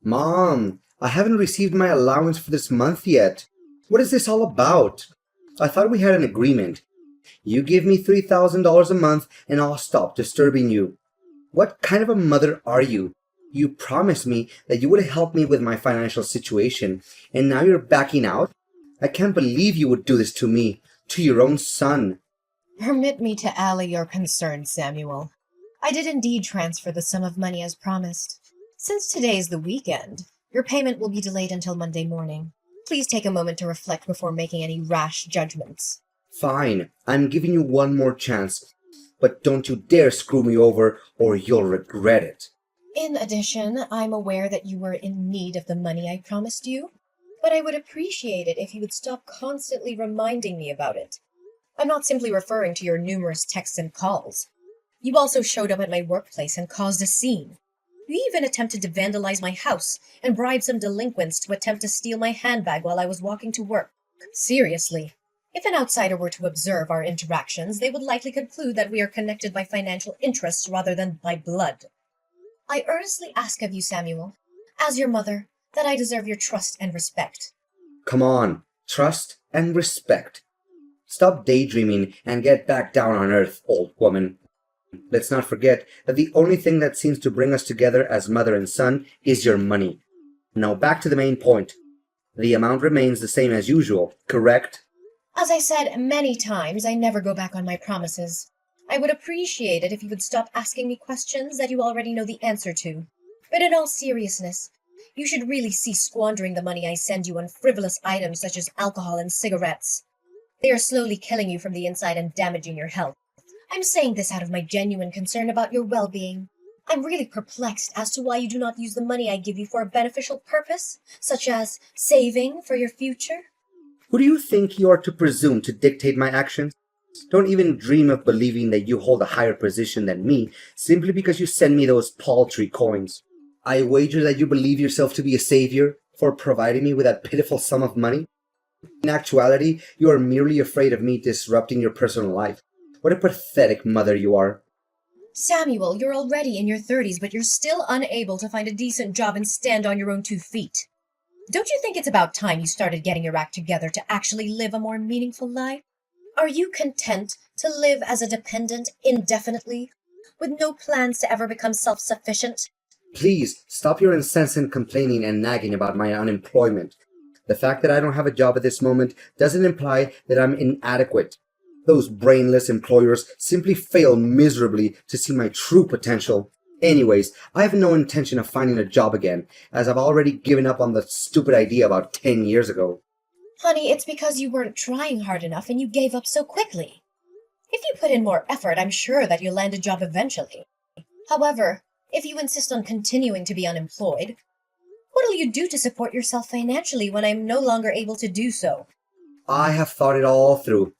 Mom, I haven't received my allowance for this month yet. What is this all about? I thought we had an agreement. You give me $3,000 a month and I'll stop disturbing you. What kind of a mother are you? You promised me that you would help me with my financial situation, and now you're backing out? I can't believe you would do this to me, to your own son. Permit me to allay your concerns, Samuel. I did indeed transfer the sum of money as promised. Since today is the weekend, your payment will be delayed until Monday morning. Please take a moment to reflect before making any rash judgments. Fine, I'm giving you one more chance, but don't you dare screw me over or you'll regret it. In addition, I'm aware that you were in need of the money I promised you, but I would appreciate it if you would stop constantly reminding me about it. I'm not simply referring to your numerous texts and calls. You also showed up at my workplace and caused a scene. You even attempted to vandalize my house and bribe some delinquents to attempt to steal my handbag while I was walking to work. Seriously, if an outsider were to observe our interactions, they would likely conclude that we are connected by financial interests rather than by blood. I earnestly ask of you, Samuel, as your mother, that I deserve your trust and respect. Come on, trust and respect. Stop daydreaming and get back down on earth, old woman. Let's not forget that the only thing that seems to bring us together as mother and son is your money. Now back to the main point. The amount remains the same as usual, correct? As I said many times, I never go back on my promises. I would appreciate it if you would stop asking me questions that you already know the answer to. But in all seriousness, you should really cease squandering the money I send you on frivolous items such as alcohol and cigarettes. They are slowly killing you from the inside and damaging your health. I'm saying this out of my genuine concern about your well-being. I'm really perplexed as to why you do not use the money I give you for a beneficial purpose, such as saving for your future. Who do you think you are to presume to dictate my actions? Don't even dream of believing that you hold a higher position than me simply because you send me those paltry coins. I wager that you believe yourself to be a savior for providing me with that pitiful sum of money. In actuality, you are merely afraid of me disrupting your personal life. What a pathetic mother you are. Samuel, you're already in your 30s, but you're still unable to find a decent job and stand on your own 2 feet. Don't you think it's about time you started getting your act together to actually live a more meaningful life? Are you content to live as a dependent indefinitely, with no plans to ever become self-sufficient? Please, stop your incessant complaining and nagging about my unemployment. The fact that I don't have a job at this moment doesn't imply that I'm inadequate. Those brainless employers simply fail miserably to see my true potential. Anyways, I have no intention of finding a job again, as I've already given up on the stupid idea about 10 years ago. Honey, it's because you weren't trying hard enough and you gave up so quickly. If you put in more effort, I'm sure that you'll land a job eventually. However, if you insist on continuing to be unemployed, what'll you do to support yourself financially when I'm no longer able to do so? I have thought it all through.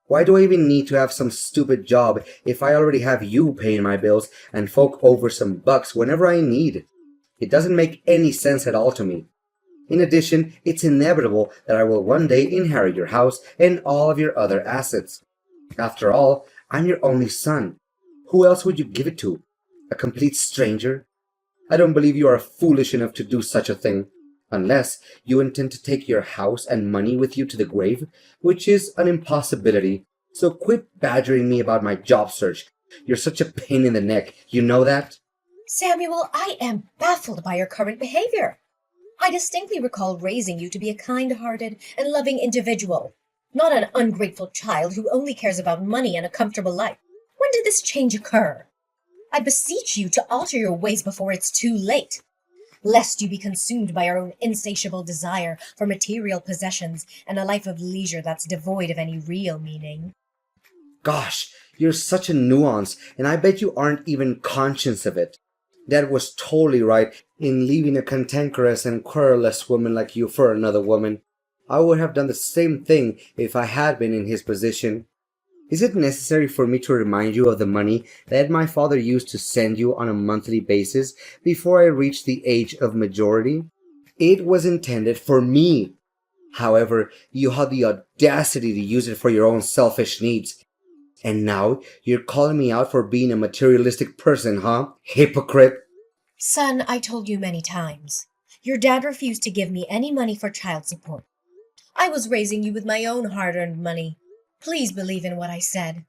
Why do I even need to have some stupid job if I already have you paying my bills and fork over some bucks whenever I need? It doesn't make any sense at all to me. In addition, it's inevitable that I will one day inherit your house and all of your other assets. After all, I'm your only son. Who else would you give it to? A complete stranger? I don't believe you are foolish enough to do such a thing, unless you intend to take your house and money with you to the grave, which is an impossibility. So quit badgering me about my job search. You're such a pain in the neck, you know that? Samuel, I am baffled by your current behavior. I distinctly recall raising you to be a kind-hearted and loving individual, not an ungrateful child who only cares about money and a comfortable life. When did this change occur? I beseech you to alter your ways before it's too late, lest you be consumed by your own insatiable desire for material possessions and a life of leisure that's devoid of any real meaning. Gosh, you're such a nuance, and I bet you aren't even conscious of it. Dad was totally right in leaving a cantankerous and querulous woman like you for another woman. I would have done the same thing if I had been in his position. Is it necessary for me to remind you of the money that my father used to send you on a monthly basis before I reached the age of majority? It was intended for me. However, you had the audacity to use it for your own selfish needs. And now you're calling me out for being a materialistic person, huh? Hypocrite! Son, I told you many times, Your dad refused to give me any money for child support. I was raising you with my own hard-earned money. Please believe in what I said.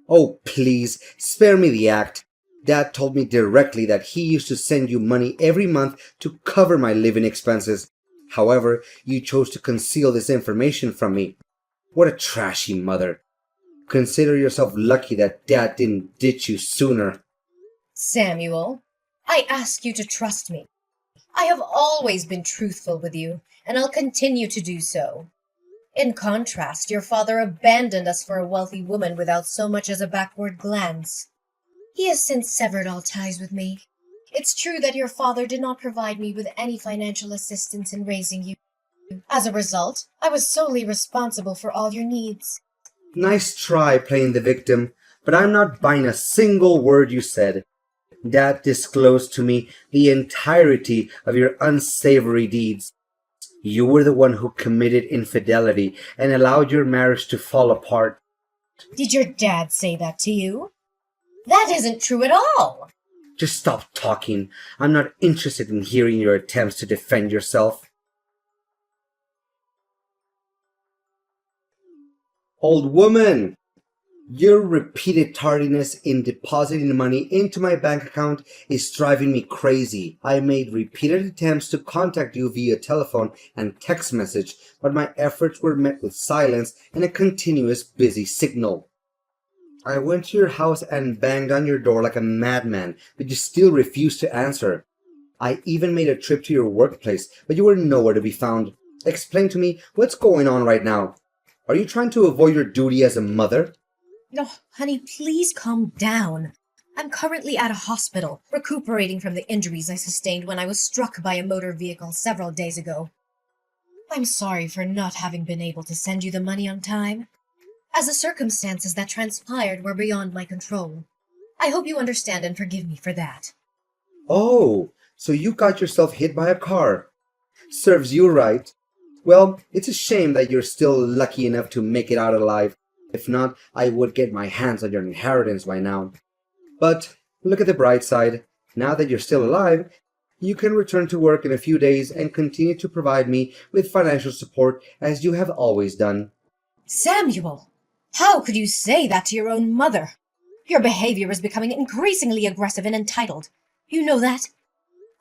Oh, please, spare me the act. Dad told me directly that he used to send you money every month to cover my living expenses. However, you chose to conceal this information from me. What a trashy mother. Consider yourself lucky that Dad didn't ditch you sooner. Samuel, I ask you to trust me. I have always been truthful with you, and I'll continue to do so. In contrast, your father abandoned us for a wealthy woman without so much as a backward glance. He has since severed all ties with me. It's true that your father did not provide me with any financial assistance in raising you. As a result, I was solely responsible for all your needs. Nice try playing the victim, but I'm not buying a single word you said. Dad disclosed to me the entirety of your unsavory deeds. You were the one who committed infidelity and allowed your marriage to fall apart. Did your dad say that to you? That isn't true at all. Just stop talking. I'm not interested in hearing your attempts to defend yourself. Old woman! Your repeated tardiness in depositing money into my bank account is driving me crazy. I made repeated attempts to contact you via telephone and text message, but my efforts were met with silence and a continuous busy signal. I went to your house and banged on your door like a madman, but you still refused to answer. I even made a trip to your workplace, but you were nowhere to be found. Explain to me what's going on right now. Are you trying to avoid your duty as a mother? No, honey, please calm down. I'm currently at a hospital, recuperating from the injuries I sustained when I was struck by a motor vehicle several days ago. I'm sorry for not having been able to send you the money on time, as the circumstances that transpired were beyond my control. I hope you understand and forgive me for that. Oh, so you got yourself hit by a car. Serves you right. Well, it's a shame that you're still lucky enough to make it out alive. If not, I would get my hands on your inheritance by now. But look at the bright side. Now that you're still alive, you can return to work in a few days and continue to provide me with financial support as you have always done. Samuel, how could you say that to your own mother? Your behavior is becoming increasingly aggressive and entitled. You know that?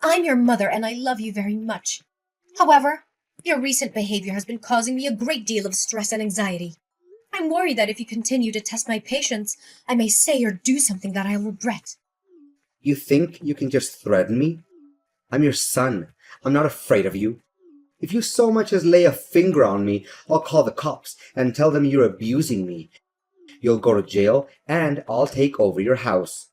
I'm your mother and I love you very much. However, your recent behavior has been causing me a great deal of stress and anxiety. I'm worried that if you continue to test my patience, I may say or do something that I'll regret. You think you can just threaten me? I'm your son. I'm not afraid of you. If you so much as lay a finger on me, I'll call the cops and tell them you're abusing me. You'll go to jail and I'll take over your house.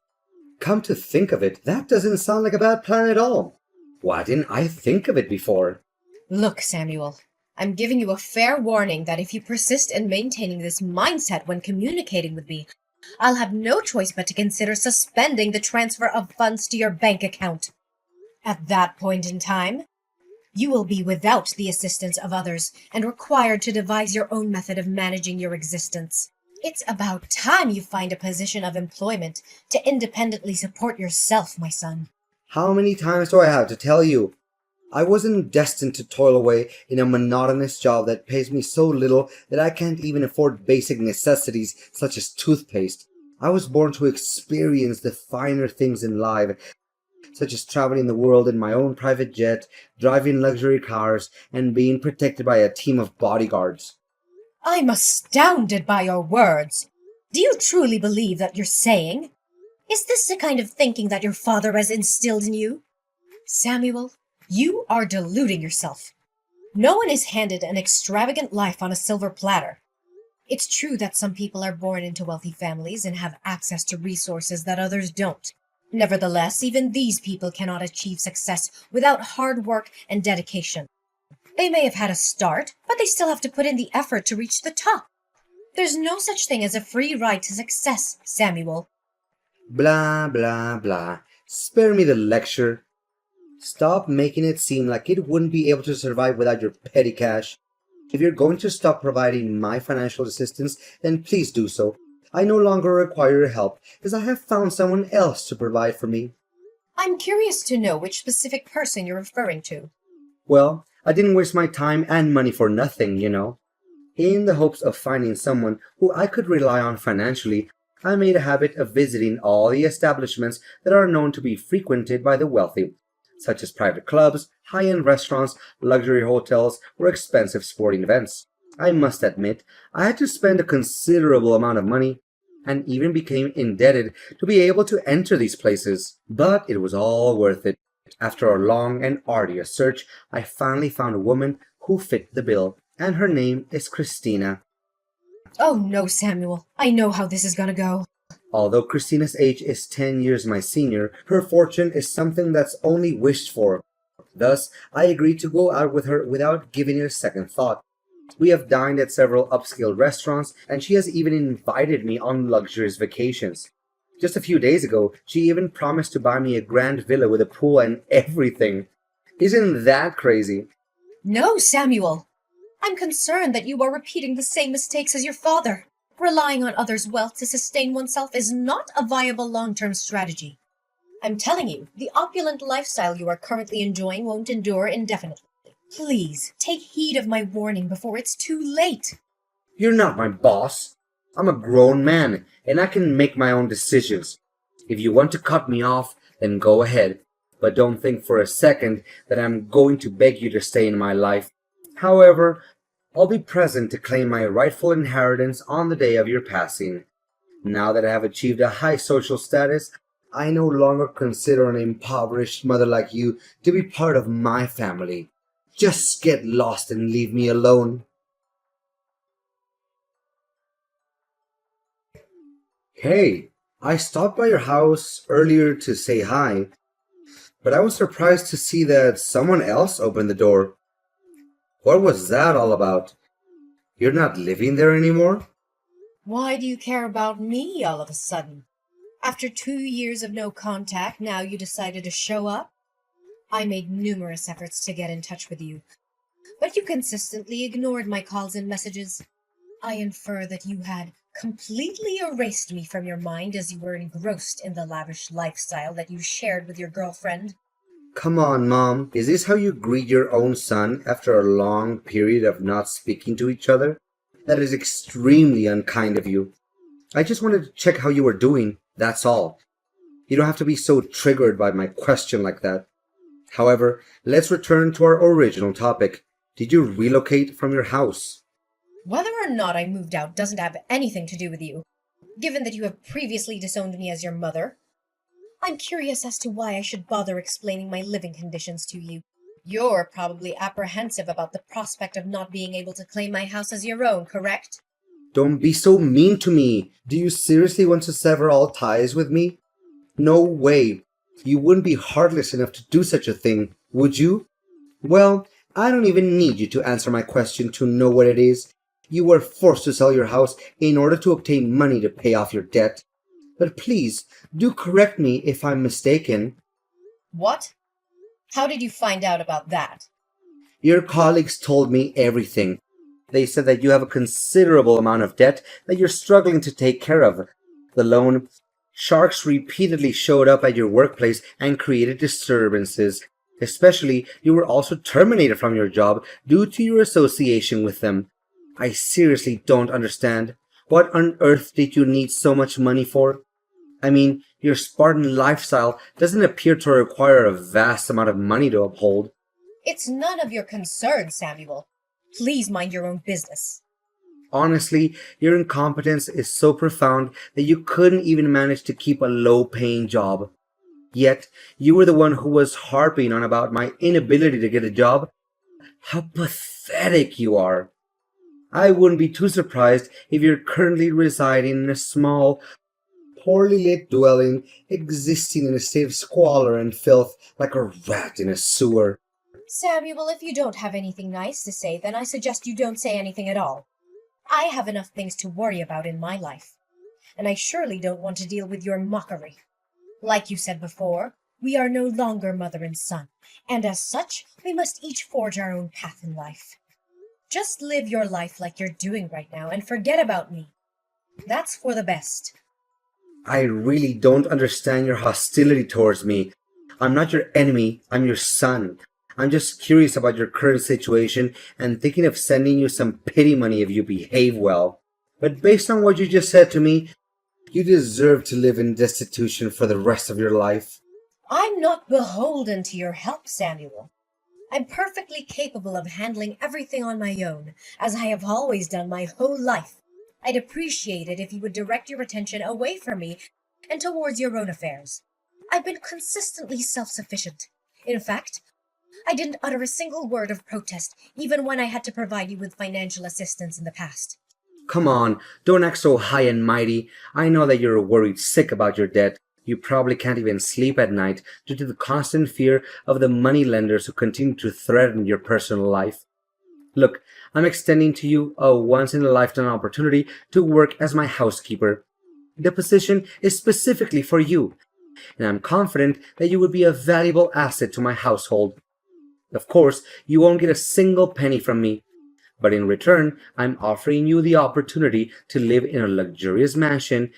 Come to think of it, that doesn't sound like a bad plan at all. Why didn't I think of it before? Look, Samuel, I'm giving you a fair warning that if you persist in maintaining this mindset when communicating with me, I'll have no choice but to consider suspending the transfer of funds to your bank account. At that point in time, you will be without the assistance of others and required to devise your own method of managing your existence. It's about time you find a position of employment to independently support yourself, my son. How many times do I have to tell you? I wasn't destined to toil away in a monotonous job that pays me so little that I can't even afford basic necessities such as toothpaste. I was born to experience the finer things in life, such as traveling the world in my own private jet, driving luxury cars, and being protected by a team of bodyguards. I'm astounded by your words. Do you truly believe that you're saying? Is this the kind of thinking that your father has instilled in you? Samuel, you are deluding yourself. No one is handed an extravagant life on a silver platter. It's true that some people are born into wealthy families and have access to resources that others don't. Nevertheless, even these people cannot achieve success without hard work and dedication. They may have had a start, but they still have to put in the effort to reach the top. There's no such thing as a free ride to success, Samuel. Blah, blah, blah. Spare me the lecture. Stop making it seem like it wouldn't be able to survive without your petty cash. If you're going to stop providing my financial assistance, then please do so. I no longer require your help, as I have found someone else to provide for me. I'm curious to know which specific person you're referring to. Well, I didn't waste my time and money for nothing, In the hopes of finding someone who I could rely on financially, I made a habit of visiting all the establishments that are known to be frequented by the wealthy, such as private clubs, high-end restaurants, luxury hotels, or expensive sporting events. I must admit, I had to spend a considerable amount of money and even became indebted to be able to enter these places. But it was all worth it. After a long and arduous search, I finally found a woman who fit the bill, and her name is Christina. Oh no, Samuel. I know how this is gonna go. Although Christina's age is 10 years my senior, her fortune is something that's only wished for. Thus, I agreed to go out with her without giving it a second thought. We have dined at several upscale restaurants, and she has even invited me on luxurious vacations. Just a few days ago, she even promised to buy me a grand villa with a pool and everything. Isn't that crazy? No, Samuel. I'm concerned that you are repeating the same mistakes as your father. Relying on others' wealth to sustain oneself is not a viable long-term strategy. I'm telling you, the opulent lifestyle you are currently enjoying won't endure indefinitely. Please, take heed of my warning before it's too late. You're not my boss. I'm a grown man, and I can make my own decisions. If you want to cut me off, then go ahead. But don't think for a second that I'm going to beg you to stay in my life. However, I'll be present to claim my rightful inheritance on the day of your passing. Now that I have achieved a high social status, I no longer consider an impoverished mother like you to be part of my family. Just get lost and leave me alone. Hey, I stopped by your house earlier to say hi, but I was surprised to see that someone else opened the door. What was that all about? You're not living there anymore? Why do you care about me all of a sudden? After 2 years of no contact, now you decided to show up? I made numerous efforts to get in touch with you, but you consistently ignored my calls and messages. I infer that you had completely erased me from your mind as you were engrossed in the lavish lifestyle that you shared with your girlfriend. Come on, Mom. Is this how you greet your own son after a long period of not speaking to each other? That is extremely unkind of you. I just wanted to check how you were doing, that's all. You don't have to be so triggered by my question like that. However, let's return to our original topic. Did you relocate from your house? Whether or not I moved out doesn't have anything to do with you, given that you have previously disowned me as your mother. I'm curious as to why I should bother explaining my living conditions to you. You're probably apprehensive about the prospect of not being able to claim my house as your own, correct? Don't be so mean to me. Do you seriously want to sever all ties with me? No way. You wouldn't be heartless enough to do such a thing, would you? Well, I don't even need you to answer my question to know what it is. You were forced to sell your house in order to obtain money to pay off your debt. But please, do correct me if I'm mistaken. What? How did you find out about that? Your colleagues told me everything. They said that you have a considerable amount of debt that you're struggling to take care of. The loan sharks repeatedly showed up at your workplace and created disturbances. Especially, you were also terminated from your job due to your association with them. I seriously don't understand. What on earth did you need so much money for? I mean, your Spartan lifestyle doesn't appear to require a vast amount of money to uphold. It's none of your concern, Samuel. Please mind your own business. Honestly, your incompetence is so profound that you couldn't even manage to keep a low-paying job. Yet, you were the one who was harping on about my inability to get a job. How pathetic you are. I wouldn't be too surprised if you're currently residing in a small, poorly lit dwelling, existing in a state of squalor and filth like a rat in a sewer. Samuel, if you don't have anything nice to say, then I suggest you don't say anything at all. I have enough things to worry about in my life, and I surely don't want to deal with your mockery. Like you said before, we are no longer mother and son, and as such, we must each forge our own path in life. Just live your life like you're doing right now and forget about me. That's for the best. I really don't understand your hostility towards me. I'm not your enemy, I'm your son. I'm just curious about your current situation and thinking of sending you some pity money if you behave well. But based on what you just said to me, you deserve to live in destitution for the rest of your life. I'm not beholden to your help, Samuel. I'm perfectly capable of handling everything on my own, as I have always done my whole life. I'd appreciate it if you would direct your attention away from me and towards your own affairs. I've been consistently self-sufficient. In fact, I didn't utter a single word of protest, even when I had to provide you with financial assistance in the past. Come on, don't act so high and mighty. I know that you're worried sick about your debt. You probably can't even sleep at night due to the constant fear of the moneylenders who continue to threaten your personal life. Look, I'm extending to you a once-in-a-lifetime opportunity to work as my housekeeper. The position is specifically for you, and I'm confident that you would be a valuable asset to my household. Of course, you won't get a single penny from me, but in return, I'm offering you the opportunity to live in a luxurious mansion,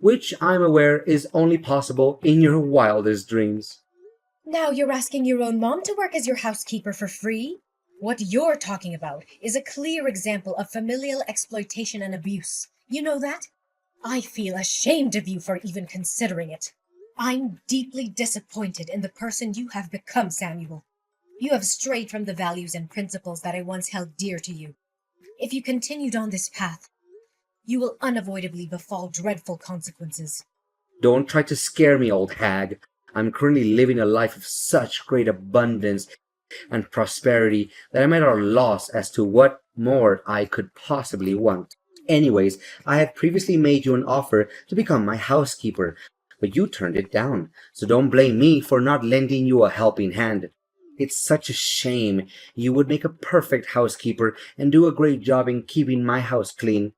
which I'm aware is only possible in your wildest dreams. Now you're asking your own mom to work as your housekeeper for free? What you're talking about is a clear example of familial exploitation and abuse. You know that? I feel ashamed of you for even considering it. I'm deeply disappointed in the person you have become, Samuel. You have strayed from the values and principles that I once held dear to you. If you continued on this path, you will unavoidably befall dreadful consequences. Don't try to scare me, old hag. I'm currently living a life of such great abundance and prosperity that I'm at a loss as to what more I could possibly want. Anyways, I had previously made you an offer to become my housekeeper, but you turned it down, so don't blame me for not lending you a helping hand. It's such a shame. You would make a perfect housekeeper and do a great job in keeping my house clean.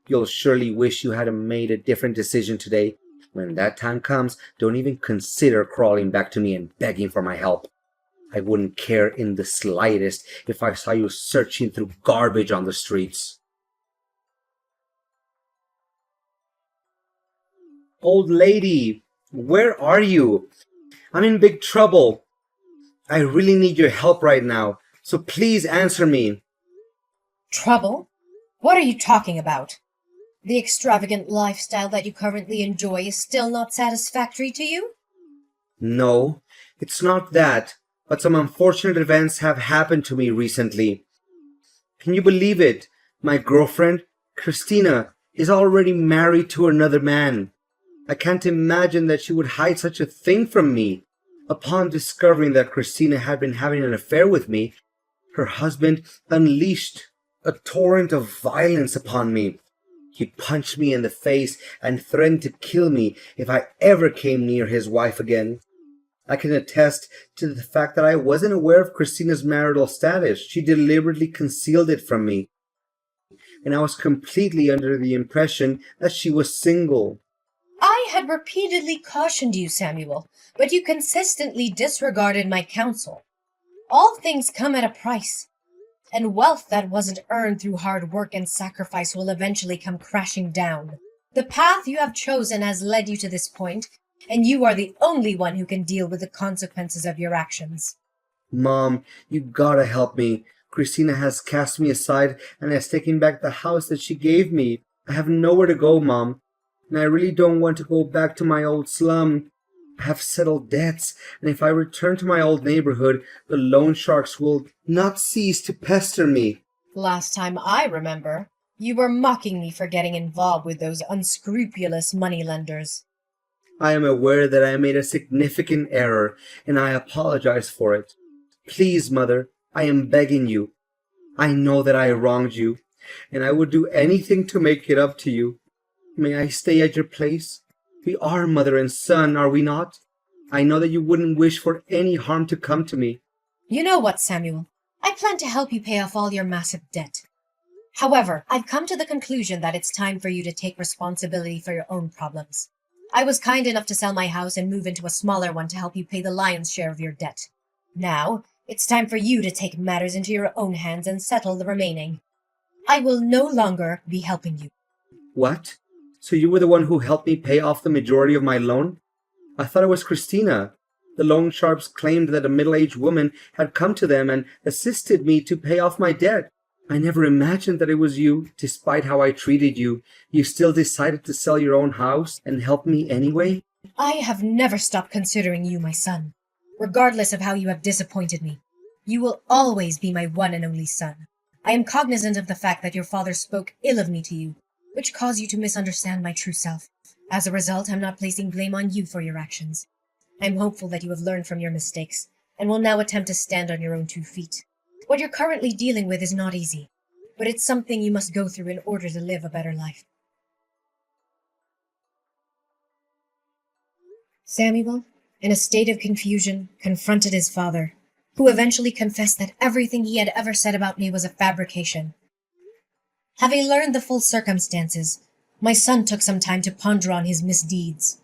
You'll surely wish you had made a different decision today. When that time comes, don't even consider crawling back to me and begging for my help. I wouldn't care in the slightest if I saw you searching through garbage on the streets. Old lady, where are you? I'm in big trouble. I really need your help right now, so please answer me. Trouble? What are you talking about? The extravagant lifestyle that you currently enjoy is still not satisfactory to you? No, it's not that, but some unfortunate events have happened to me recently. Can you believe it? My girlfriend, Christina, is already married to another man. I can't imagine that she would hide such a thing from me. Upon discovering that Christina had been having an affair with me, her husband unleashed a torrent of violence upon me. He punched me in the face and threatened to kill me if I ever came near his wife again. I can attest to the fact that I wasn't aware of Christina's marital status. She deliberately concealed it from me, and I was completely under the impression that she was single. I had repeatedly cautioned you, Samuel, but you consistently disregarded my counsel. All things come at a price, and wealth that wasn't earned through hard work and sacrifice will eventually come crashing down. The path you have chosen has led you to this point, and you are the only one who can deal with the consequences of your actions. Mom, you gotta help me. Christina has cast me aside and has taken back the house that she gave me. I have nowhere to go, Mom, and I really don't want to go back to my old slum. I have settled debts, and if I return to my old neighborhood, the loan sharks will not cease to pester me. Last time I remember, you were mocking me for getting involved with those unscrupulous moneylenders. I am aware that I made a significant error, and I apologize for it. Please, Mother, I am begging you. I know that I wronged you, and I would do anything to make it up to you. May I stay at your place? We are mother and son, are we not? I know that you wouldn't wish for any harm to come to me. You know what, Samuel? I plan to help you pay off all your massive debt. However, I've come to the conclusion that it's time for you to take responsibility for your own problems. I was kind enough to sell my house and move into a smaller one to help you pay the lion's share of your debt. Now, it's time for you to take matters into your own hands and settle the remaining. I will no longer be helping you. What? So you were the one who helped me pay off the majority of my loan? I thought it was Christina. The loan sharps claimed that a middle-aged woman had come to them and assisted me to pay off my debt. I never imagined that it was you. Despite how I treated you, you still decided to sell your own house and help me anyway? I have never stopped considering you my son. Regardless of how you have disappointed me, you will always be my one and only son. I am cognizant of the fact that your father spoke ill of me to you, which caused you to misunderstand my true self. As a result, I'm not placing blame on you for your actions. I'm hopeful that you have learned from your mistakes and will now attempt to stand on your own 2 feet. What you're currently dealing with is not easy, but it's something you must go through in order to live a better life. Samuel, in a state of confusion, confronted his father, who eventually confessed that everything he had ever said about me was a fabrication. Having learned the full circumstances, my son took some time to ponder on his misdeeds.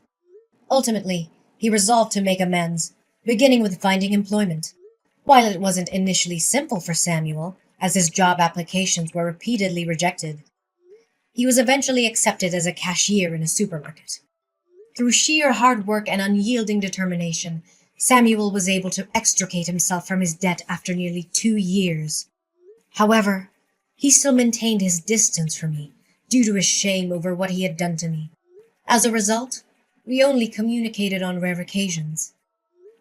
Ultimately, he resolved to make amends, beginning with finding employment. While it wasn't initially simple for Samuel, as his job applications were repeatedly rejected, he was eventually accepted as a cashier in a supermarket. Through sheer hard work and unyielding determination, Samuel was able to extricate himself from his debt after nearly 2 years. However, he still maintained his distance from me, due to his shame over what he had done to me. As a result, we only communicated on rare occasions.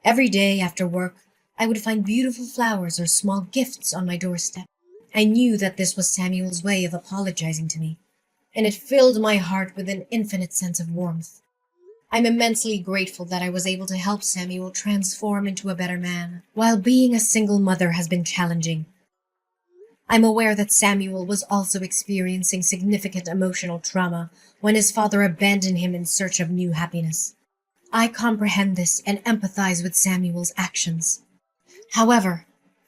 Every day after work, I would find beautiful flowers or small gifts on my doorstep. I knew that this was Samuel's way of apologizing to me, and it filled my heart with an infinite sense of warmth. I'm immensely grateful that I was able to help Samuel transform into a better man. While being a single mother has been challenging, I'm aware that Samuel was also experiencing significant emotional trauma when his father abandoned him in search of new happiness. I comprehend this and empathize with Samuel's actions. However,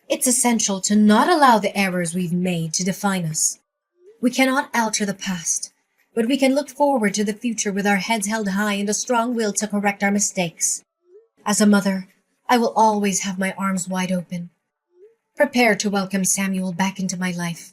it's essential to not allow the errors we've made to define us. We cannot alter the past, but we can look forward to the future with our heads held high and a strong will to correct our mistakes. As a mother, I will always have my arms wide open, prepared to welcome Samuel back into my life.